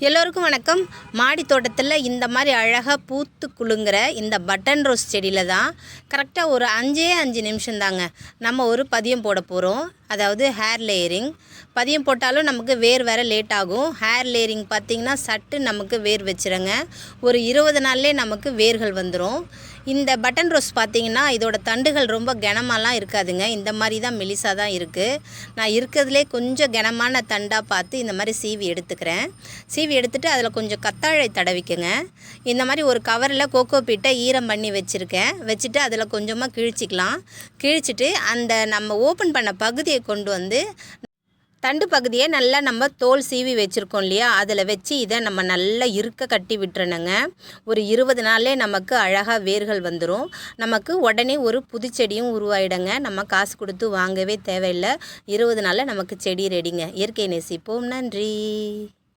எல்லோருக்கும் வணக்கம். மாடி தோட்டத்தில் இந்த மாதிரி அழகாக பூத்து குலுங்குற இந்த பட்டன் ரோஸ் செடியில் தான் கரெக்டாக ஒரு 5 நிமிஷம் தாங்க நம்ம ஒரு பதியம் போட போகிறோம். அதாவது ஹேர் லேயரிங். பதியம் போட்டாலும் நமக்கு வேர் வேறு லேட் ஆகும். ஹேர் லேயரிங் பார்த்திங்கன்னா சட்டு நமக்கு வேர் வச்சுருங்க. ஒரு 20 நாள்லேயே நமக்கு வேர்கள் வந்துடும். இந்த பட்டன் ரோஸ் பார்த்திங்கன்னா இதோட தண்டுகள் ரொம்ப கனமாலாம் இருக்காதுங்க. இந்த மாதிரி தான் மெலிசாக தான் இருக்குது. நான் இருக்கிறதுலே கொஞ்சம் கனமான தண்டாக பார்த்து இந்த மாதிரி சீவி எடுத்துக்கிறேன். சீவி எடுத்துகிட்டு அதில் கொஞ்சம் கத்தாழை தடவிக்குங்க. இந்த மாதிரி ஒரு கவரில் கோகோ பீட்டை ஈரம் பண்ணி வச்சுருக்கேன். வச்சுட்டு அதில் கொஞ்சமாக கிழிச்சிக்கலாம். கிழிச்சிட்டு அந்த நம்ம ஓப்பன் பண்ண பகுதியை கொண்டு வந்து தண்டு பகுதியை நல்லா நம்ம தோல் சீவி வச்சுருக்கோம் இல்லையா, அதில் வச்சு இதை நம்ம நல்லா இருக்க கட்டி விட்டுறணுங்க. ஒரு 20 நாள்லே நமக்கு அழகாக வேர்கள் வந்துடும். நமக்கு உடனே ஒரு புது செடியும் உருவாயிடுங்க. நம்ம காசு கொடுத்து வாங்கவே தேவையில்லை. 20 நாளில் நமக்கு செடி ரெடிங்க. இயற்கை நேசிப்போம். நன்றி.